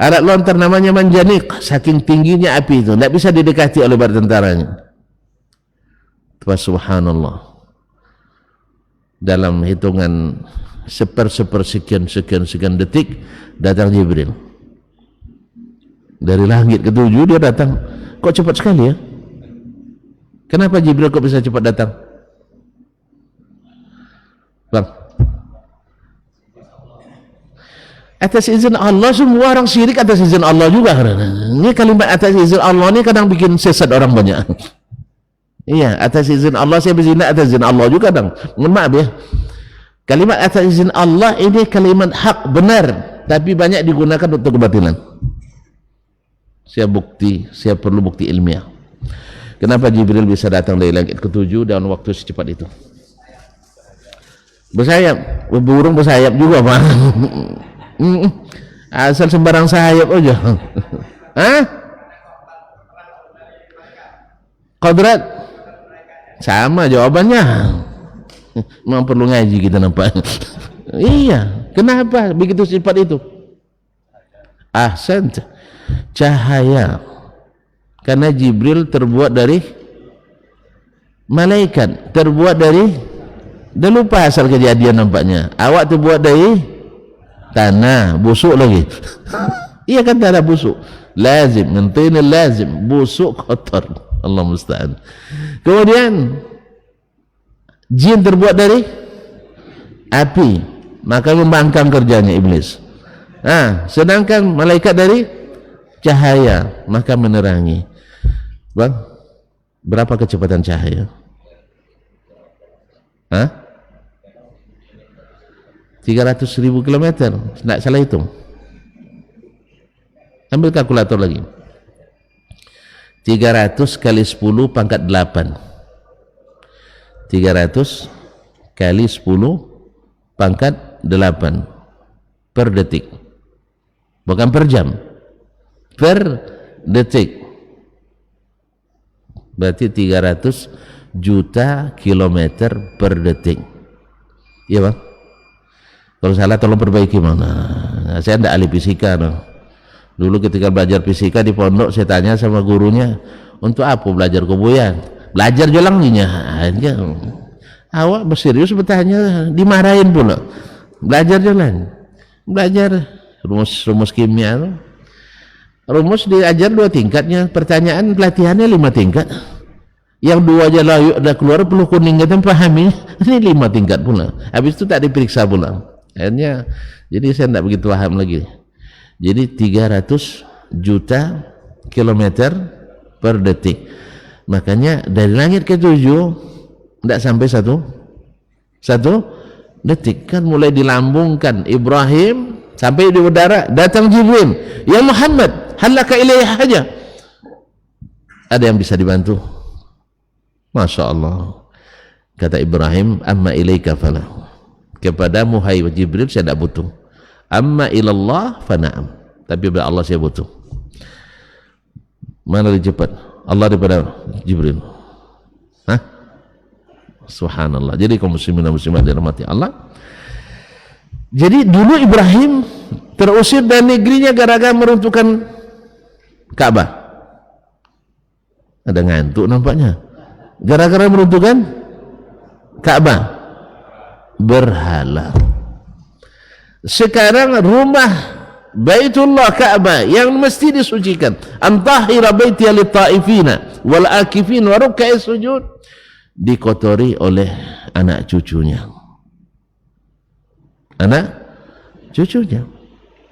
Alat lontar namanya manjanik. Saking tingginya api itu tidak bisa didekati oleh tentaranya. Subhanallah. Dalam hitungan sekian detik datang Jibril dari langit ketujuh. Dia datang, kok cepat sekali ya? Kenapa Jibril kok bisa cepat datang? Bang, atas izin Allah. Semua orang syirik atas izin Allah juga. Ini kalimat atas izin Allah ini kadang bikin sesat orang banyak. Iya, atas izin Allah saya berzina, atas izin Allah juga kadang. Mohon maaf ya, kalimat atas izin Allah ini kalimat hak benar, tapi banyak digunakan untuk kebatilan. Saya perlu bukti ilmiah. Kenapa Jibril bisa datang dari langit ketujuh dalam waktu secepat itu? Bersayap, burung bersayap juga Pak. Asal sembarang sayap aja. Hah? Kodrat? Sama jawabannya. Memang perlu ngaji kita nampak. Iya, kenapa begitu sifat itu? Ahsan, cahaya. Karena Jibril terbuat dari malaikat, terbuat dari, dah lupa asal kejadian nampaknya. Awak terbuat dari tanah, busuk lagi. Iya kan, tanah busuk. Lazim, nanti lazim, busuk kotor. Allah musta'an. Kemudian jin terbuat dari api, maka membangkang kerjanya iblis. Sedangkan malaikat dari cahaya, maka menerangi. Bang, berapa kecepatan cahaya? 300.000 kilometer, tidak salah hitung. Ambil kalkulator lagi. 300 kali 10 pangkat 8. 300 kali 10 pangkat 8 per detik. Bukan per jam, per detik. Berarti 300 juta kilometer per detik. Iya Bang? Kalau salah tolong perbaiki mana. Saya tidak ahli fisika no. Dulu ketika belajar fisika di pondok, saya tanya sama gurunya, untuk apa belajar kubuyan? Belajar jalannya aja. Awak berserius bertanya, dimarahin pula. Belajar jalan, belajar rumus kimia. Rumus diajar 2 tingkatnya, pertanyaan pelatihannya 5 tingkat. Yang 2 aja lah udah keluar peluh kuning, kita pahami. Ini 5 tingkat pula. Habis itu tak diperiksa pula. Akhirnya, jadi saya tidak begitu paham lagi. Jadi 300 juta kilometer per detik. Makanya dari langit ke 7 tidak sampai satu detik. Kan mulai dilambungkan Ibrahim sampai di udara, datang Jibril, ya Muhammad, halaka ilayya haja. Ada yang bisa dibantu? Masya Allah. Kata Ibrahim, amma ilaika fala. Kepadamu hai Jibril saya tidak butuh. Amma ilallah fana'am. Tapi kepada Allah saya butuh. Mana lebih cepat? Allah daripada Jibril? Subhanallah. Jadi kaum muslimin dan muslimat dirahmati Allah. Jadi dulu Ibrahim terusir dari negerinya gara-gara meruntuhkan Ka'bah. Ada ngantuk nampaknya. Gara-gara meruntuhkan Ka'bah, berhala. Sekarang rumah Baitullah Ka'bah yang mesti disucikan, antahira baitiya lit-ta'ifina wal akifin wa ruk'i sujud, dikotori oleh anak cucunya.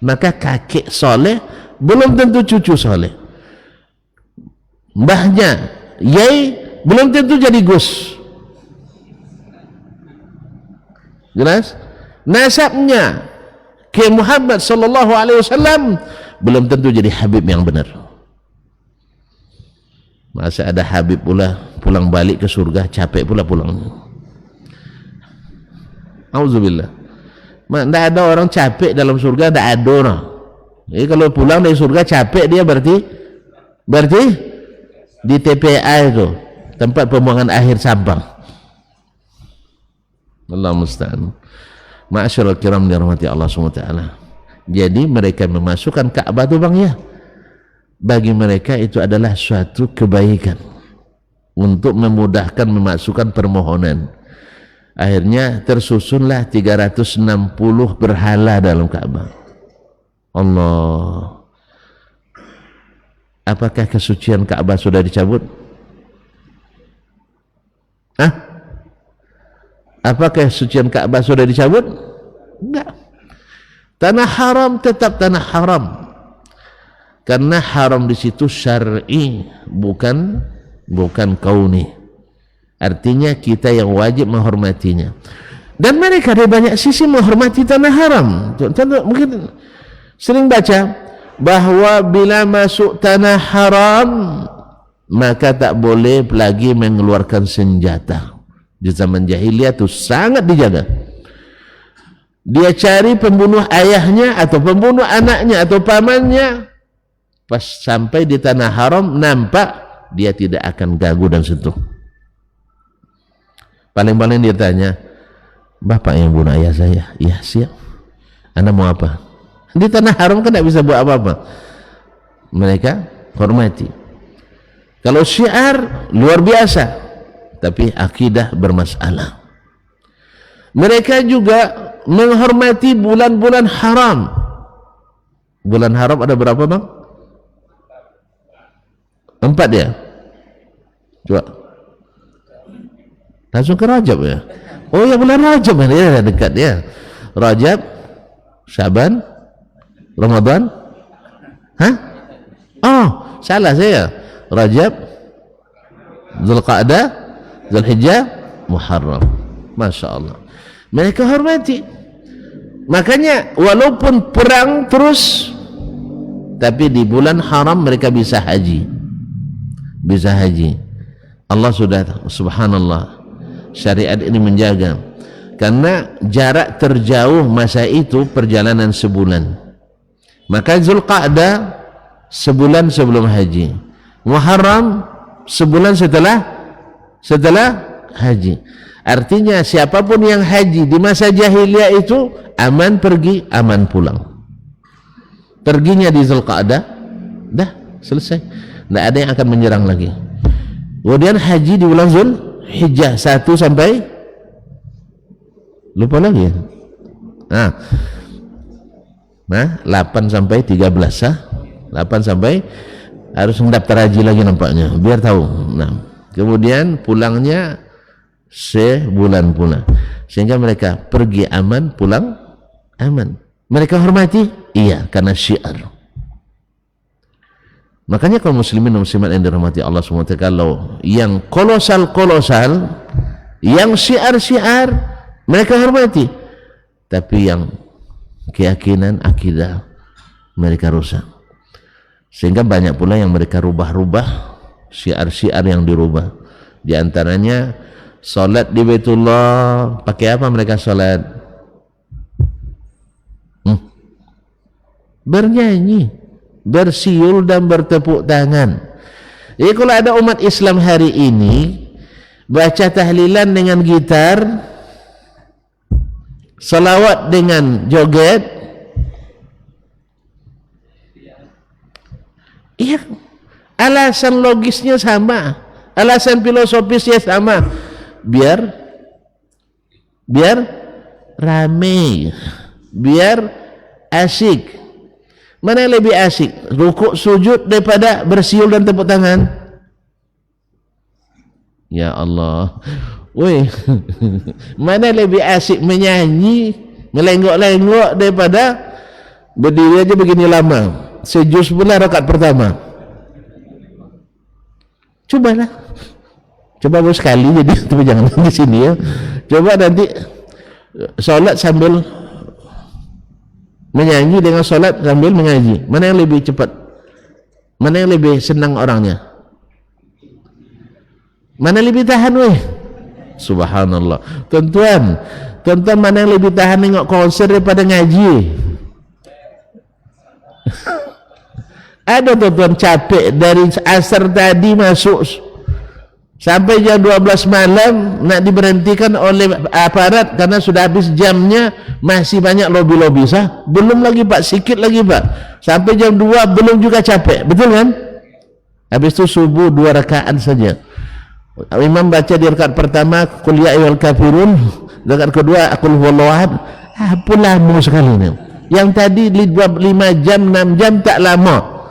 Maka kakek soleh belum tentu cucu soleh. Mbahnya yai belum tentu jadi gus. Jelas? Nasabnya ke Muhammad sallallahu alaihi wasallam belum tentu jadi Habib yang benar. Masa ada Habib pula pulang balik ke surga capek pula pulang. Auzubillah. Tidak ada orang capek dalam surga, tidak ada orang. Jadi kalau pulang dari surga capek dia berarti di TPA itu, tempat pembuangan akhir sampah. Allah musta'an. Ma'asyiral kiram dirahmati Allah SWT. Jadi mereka memasukkan Ka'bah itu Bang ya, bagi mereka itu adalah suatu kebaikan untuk memudahkan memasukkan permohonan. Akhirnya tersusunlah 360 berhala dalam Ka'bah. Allah. Apakah kesucian Ka'bah sudah dicabut? Apakah kesucian Ka'bah sudah dicabut? Enggak. Tanah haram tetap tanah haram. Karena haram di situ syar'i, bukan kauni. Artinya kita yang wajib menghormatinya. Dan mereka dari banyak sisi menghormati tanah haram. Contoh mungkin sering baca, bahwa bila masuk tanah haram maka tak boleh lagi mengeluarkan senjata. Di zaman jahiliyah itu sangat dijaga. Dia cari pembunuh ayahnya atau pembunuh anaknya atau pamannya, pas sampai di tanah haram nampak, dia tidak akan ganggu dan sentuh. Paling-paling dia tanya, bapak yang bunuh ayah saya? Ya siap. Anda mau apa? Di tanah haram kan tidak bisa buat apa-apa. Mereka hormati. Kalau syiar luar biasa, tapi akidah bermasalah. Mereka juga menghormati bulan-bulan haram. Bulan haram ada berapa bang? 4 ya? Coba langsung ke Rajab ya? Oh ya, bulan Rajab ya, dekat ya. Rajab, Syaban, Ramadan. Hah? Oh, salah saya. Rajab, Zulqa'dah, Zulhijjah, Muharram. Masya Allah. Mereka hormati. Makanya walaupun perang terus, tapi di bulan haram mereka bisa haji. Bisa haji. Allah sudah, subhanallah, syariat ini menjaga. Karena jarak terjauh masa itu perjalanan sebulan. Maka Zulqa'dah sebulan sebelum haji, Muharram sebulan setelah haji. Artinya siapapun yang haji di masa jahiliyah itu aman pergi, aman pulang. Perginya di Zulqa'dah, dah selesai, tidak ada yang akan menyerang lagi. Kemudian haji di bulan Zulhijjah 1 sampai lupa lagi ya. 8 sampai 13 8 sampai harus mendaftar haji lagi nampaknya biar tahu. Nah, kemudian pulangnya sebulan pula, sehingga mereka pergi aman, pulang aman. Mereka hormati, iya, karena syiar. Makanya kaum muslimin dan muslimat yang dirahmati Allah SWT, kalau yang kolosal, yang syiar mereka hormati, tapi yang keyakinan, akidah mereka rusak. Sehingga banyak pula yang mereka rubah-rubah, syiar-syiar yang dirubah. Di antaranya salat di Baitullah, pakai apa mereka salat? Bernyanyi, bersiul dan bertepuk tangan. Jadi kalau ada umat Islam hari ini baca tahlilan dengan gitar, salawat dengan joget, iya, alasan logisnya sama, alasan filosofisnya sama, biar rame, biar asik. Mana yang lebih asik, rukuk sujud daripada bersiul dan tepuk tangan? Ya Allah, woi, mana lebih asik menyanyi, melenggok-lenggok daripada berdiri aja begini lama, sejus pula rakaat pertama. Cobalah, coba baru sekali jadi, tapi jangan di sini ya. Coba nanti sholat sambil menyanyi dengan sholat sambil mengaji, mana yang lebih cepat, mana yang lebih senang orangnya, mana lebih tahan weh. Subhanallah, tuan-tuan, mana yang lebih tahan tengok konser daripada ngaji? Ada tuan-tuan capek dari asar tadi masuk sampai jam 12 malam, nak diberhentikan oleh aparat karena sudah habis jamnya, masih banyak lobi-lobi sah. Belum lagi pak, sikit lagi pak, sampai jam 2 belum juga capek, betul kan? Habis itu subuh 2 rakaat saja. Imam baca di rakaat pertama qul ya ayyuhal kafirun, rakaat kedua qul huwallahu ahad. Apa lama sekali ni. Yang tadi 5 jam 6 jam tak lama.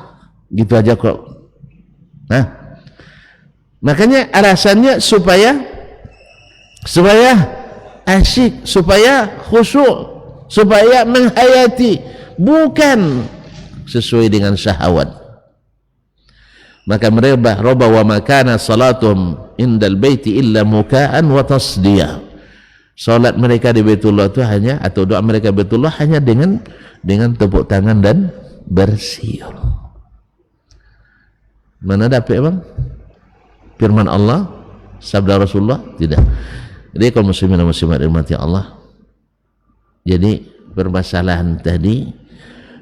Gitu aja kok. Nah, makanya alasannya supaya asyik, supaya khusyuk, supaya menghayati, bukan sesuai dengan syahwat. Maka mereka roba wa makana salatum indal baiti illa muka'an wa tasdiyah. Salat mereka di Baitullah itu hanya, atau doa mereka di Baitullah hanya dengan tepuk tangan bersiul. Mana dapat bang? Firman Allah, sabda Rasulullah? Tidak. Jadi kalau muslimin dan muslimat dirahmati Allah, jadi permasalahan tadi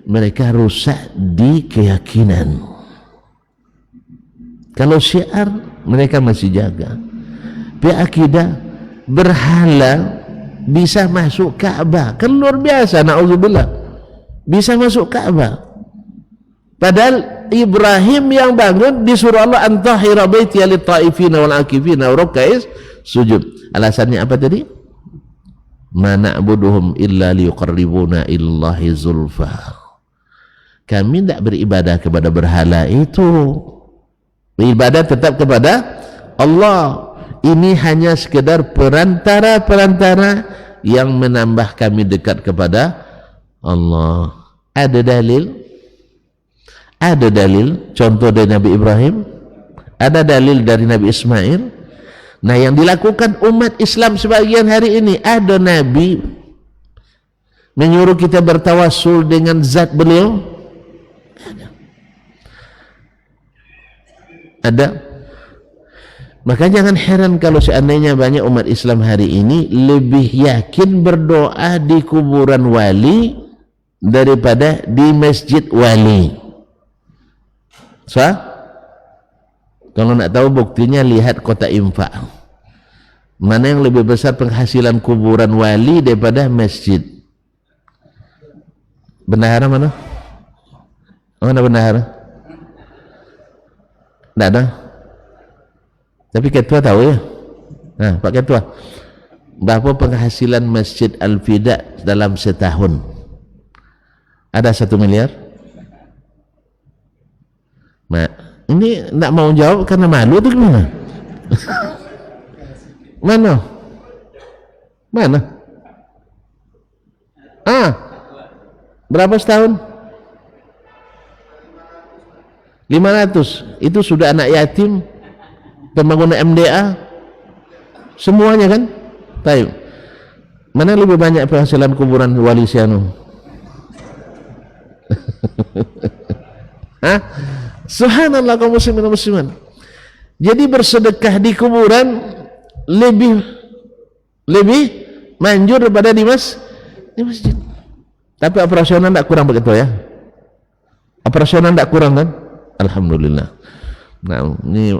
mereka rusak di keyakinan. Kalau syiar mereka masih jaga. Akidah berhala bisa masuk Ka'bah, kan luar biasa, na'udzubillah, bisa masuk Ka'bah. Padahal Ibrahim yang bangun disuruh Allah antahira baiti lit-ta'ifina wal akifina wa ruk'is sujud. Alasannya apa tadi? Ma na'buduhum illa liyuqarribuna illahi zulfa. Kami tidak beribadah kepada berhala itu. Beribadah tetap kepada Allah. Ini hanya sekedar perantara-perantara yang menambah kami dekat kepada Allah. Ada dalil? Ada dalil, contoh dari Nabi Ibrahim, ada dalil dari Nabi Ismail. Nah, yang dilakukan umat Islam sebagian hari ini, ada Nabi menyuruh kita bertawassul dengan zat beliau? Ada. Maka jangan heran kalau seandainya banyak umat Islam hari ini lebih yakin berdoa di kuburan wali daripada di masjid wali. Kalau nak tahu buktinya, lihat kota infak. Mana yang lebih besar penghasilan kuburan wali daripada masjid? Bendahara mana? Mana bendahara? Tidak ada. Tapi ketua tahu ya? Nah, Pak Ketua, berapa penghasilan Masjid Al-Fida dalam setahun? Ada 1 miliar? Ini tidak mau jawab karena malu atau gimana? Mana? Berapa setahun? 500. Itu sudah anak yatim, pembangunan MDA, semuanya kan? Baik. Mana lebih banyak penghasilan kuburan wali Siano? Subhanallah kaum muslimin dan muslimat. Jadi bersedekah di kuburan lebih manjur daripada di masjid. Tapi operasional tidak kurang begitu ya? Operasional tidak kurang kan? Alhamdulillah. Nah, ini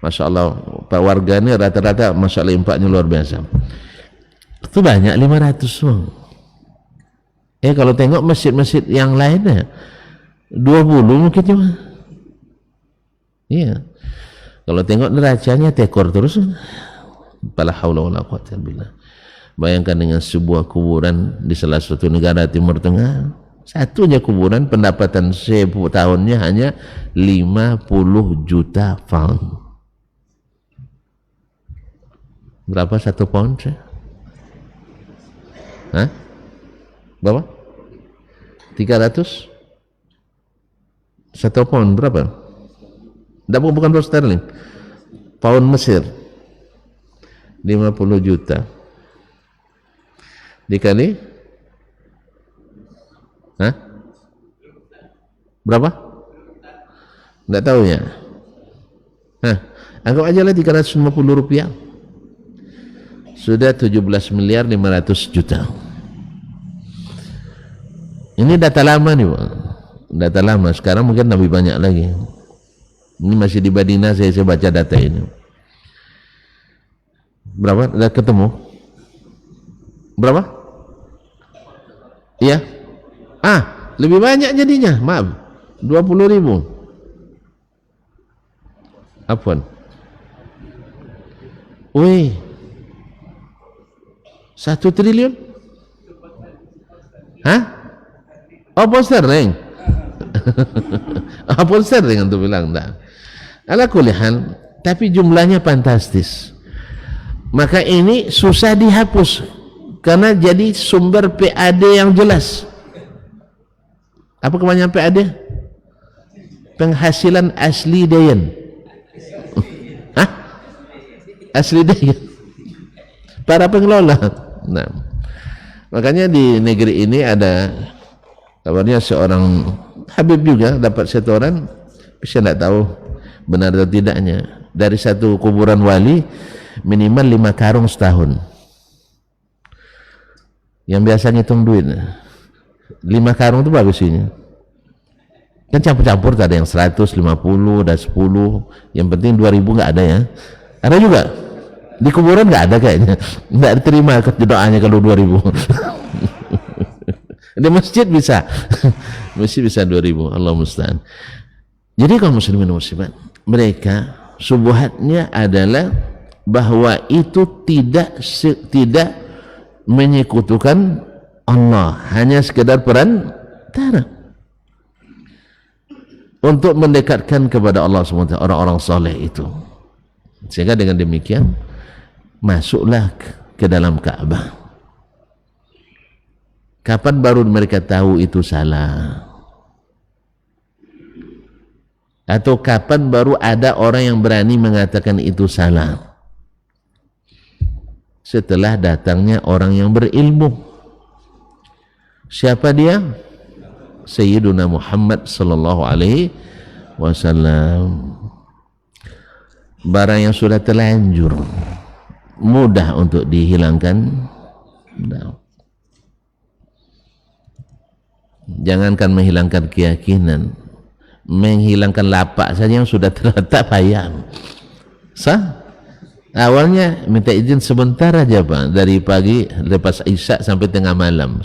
Masya Allah, Pak warga ini rata-rata Masya Allah impaknya luar biasa. Itu banyak 500 uang. Kalau tengok masjid-masjid yang lainnya 20 mungkin cuma. Iya. Kalau tengok neracanya tekor terus. Fala haula wala quwwata illa billah. Bayangkan dengan sebuah kuburan di salah satu negara Timur Tengah, satunya kuburan pendapatan tahunnya hanya 50 juta pound. Berapa 1 pound? Berapa? 300? 1 pound berapa? Bukan pound sterling, pound Mesir. 50 juta dikali berapa? Tidak tahu ya. Anggap aja lah 350 rupiah, sudah 17 miliar 500 juta. Ini data lama nih Pak, data lama. Sekarang mungkin lebih banyak lagi. Ini masih di Badina, saya baca data ini. Berapa? Udah ketemu? Berapa? Iya. Lebih banyak jadinya. Maaf. 20.000. Apaan? Wih. 1 triliun? Pound sterling? Pound sterling untuk bilang enggak. Ala kulli hal, tapi jumlahnya fantastis. Maka ini susah dihapus karena jadi sumber PAD yang jelas. Apa kebanyakan PAD? Penghasilan asli dayan. Asli dayan. Para pengelola. Nah, makanya di negeri ini ada Kabarnya seorang Habib juga dapat setoran, bisa tidak tahu benar atau tidaknya, dari satu kuburan wali minimal 5 karung setahun. Yang biasa ngitung duit 5 karung itu bagus ini kan, campur-campur, ada yang 150, ada 10, yang penting 2000 nggak ada ya. Ada juga di kuburan nggak ada kayaknya, nggak diterima doanya kalau 2000. Di masjid bisa masjid bisa 2000, Allah musta'an. Jadi kaum muslimin muslimat, mereka subuhatnya adalah bahwa itu tidak menyekutukan Allah, hanya sekedar perantara untuk mendekatkan kepada Allah SWT orang-orang soleh itu. Sehingga dengan demikian masuklah ke dalam Ka'bah. Kapan baru mereka tahu itu salah? Atau kapan baru ada orang yang berani mengatakan itu salah? Setelah datangnya orang yang berilmu. Siapa dia? Sayyiduna Muhammad sallallahu alaihi wasallam. Barang yang sudah terlanjur mudah untuk dihilangkan. Jangankan menghilangkan keyakinan, menghilangkan lapak saja yang sudah terletak payah. Awalnya minta izin sebentar aja Pak, dari pagi lepas Isya sampai tengah malam.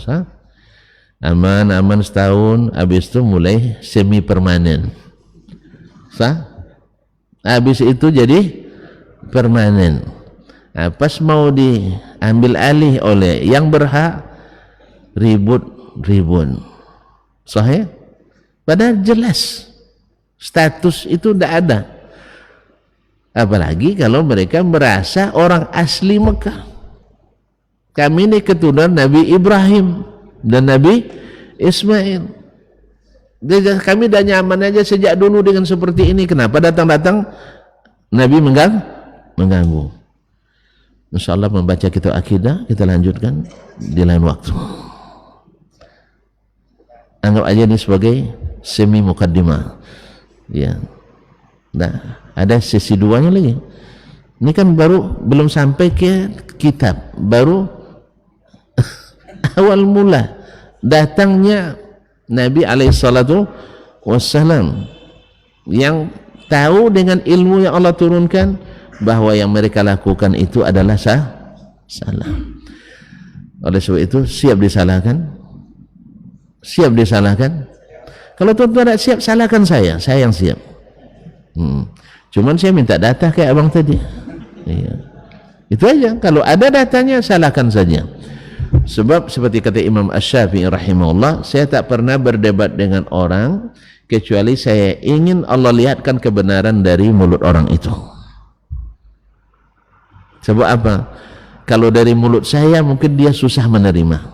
Aman setahun, habis itu mulai semi permanen. Habis itu jadi permanen. Pas mau diambil alih oleh yang berhak, ribut. Sahih? Padahal jelas status itu tidak ada. Apalagi kalau mereka merasa orang asli Mekah. Kami ini keturunan Nabi Ibrahim dan Nabi Ismail. Kami dah nyaman aja sejak dulu dengan seperti ini. Kenapa datang-datang Nabi mengganggu? InsyaAllah membaca kitab akidah kita lanjutkan di lain waktu. Anggap aja ini sebagai semi mukaddimah. Ya. Nah, ada sesi duanya lagi. Ini kan baru belum sampai ke kitab, baru awal mula datangnya Nabi alaihissalatu wassalam yang tahu dengan ilmu yang Allah turunkan bahwa yang mereka lakukan itu adalah salah. Oleh sebab itu siap disalahkan. Kalau tuan-tuan tidak siap, salahkan saya yang siap. Cuman saya minta data kayak abang tadi. Iya. Itu aja. Kalau ada datanya, salahkan saja. Sebab seperti kata Imam Asy-Syafi'i rahimahullah, saya tak pernah berdebat dengan orang kecuali saya ingin Allah lihatkan kebenaran dari mulut orang itu. Sebab apa? Kalau dari mulut saya mungkin dia susah menerima.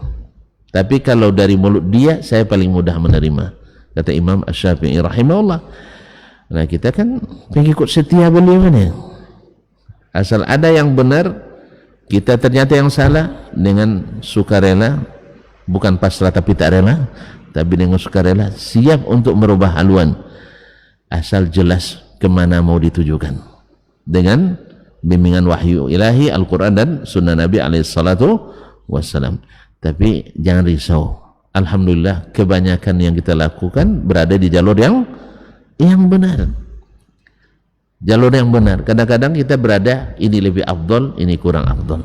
Tapi kalau dari mulut dia, saya paling mudah menerima. Kata Imam Asy-Syafi'i rahimahullah. Nah, kita kan pengikut setia beliau ini. Asal ada yang benar, kita ternyata yang salah, dengan sukarela, bukan pasrah tapi tak rela, tapi dengan sukarela, siap untuk merubah haluan. Asal jelas kemana mau ditujukan. Dengan bimbingan wahyu ilahi, Al-Quran dan sunnah Nabi alaihissalatu wassalam. Tapi jangan risau, alhamdulillah kebanyakan yang kita lakukan berada di jalur yang benar, jalur yang benar. Kadang-kadang kita berada ini lebih afdol, ini kurang afdol.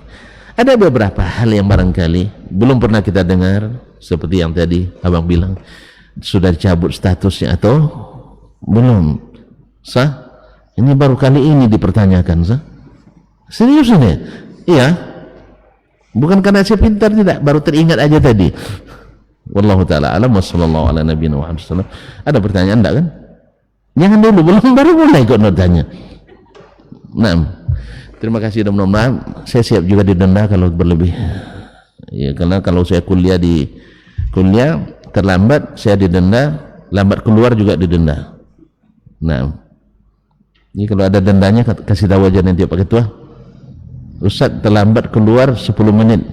Ada beberapa hal yang barangkali belum pernah kita dengar, seperti yang tadi abang bilang, sudah dicabut statusnya atau belum. Ini baru kali ini dipertanyakan. Serius ini? Iya. Bukan karena saya pintar, tidak, baru teringat aja tadi. Wallahu ta'ala alam wa sallallahu ala nabiyina Muhammad sallallahu. Ada pertanyaan enggak kan? Jangan dulu, baru mulai kok notanya. Nah, terima kasih dan mudah-mudahan saya siap juga didenda kalau berlebih. Ya, karena kalau saya kuliah terlambat saya didenda, lambat keluar juga didenda. Nah, ini kalau ada dendanya kasih tahu aja nanti Pak Ketua. Ustaz terlambat keluar 10 menit.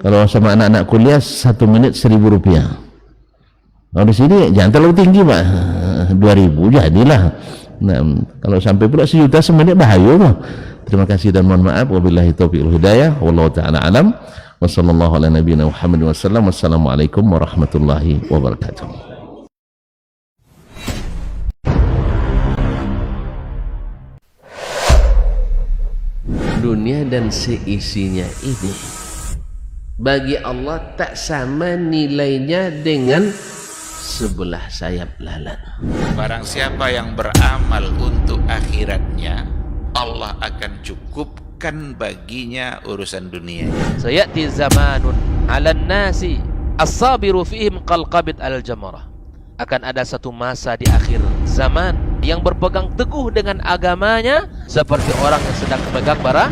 Kalau sama anak-anak kuliah 1 menit 1.000 rupiah. Kalau di sini jangan terlalu tinggi Pak, 2000 jadilah. Nah, kalau sampai pula 1 juta semenit bahaya Pak. Terima kasih dan mohon maaf. Wabillahi taufiq wal hidayah. Wallahu ta'ala alam. Wassallallahu ala nabiyina Muhammad wasallam. Wassalamualaikum warahmatullahi wabarakatuh. Dunia dan seisinya ini bagi Allah tak sama nilainya dengan sebelah sayap lalat.
Barang siapa yang beramal untuk akhiratnya, Allah akan cukupkan baginya urusan dunia.
Sayati zamanun 'alan nasi as-sabiru fihim qalqabit al-jamarah. Akan ada satu masa di akhir zaman yang berpegang teguh dengan agamanya seperti orang yang sedang memegang bara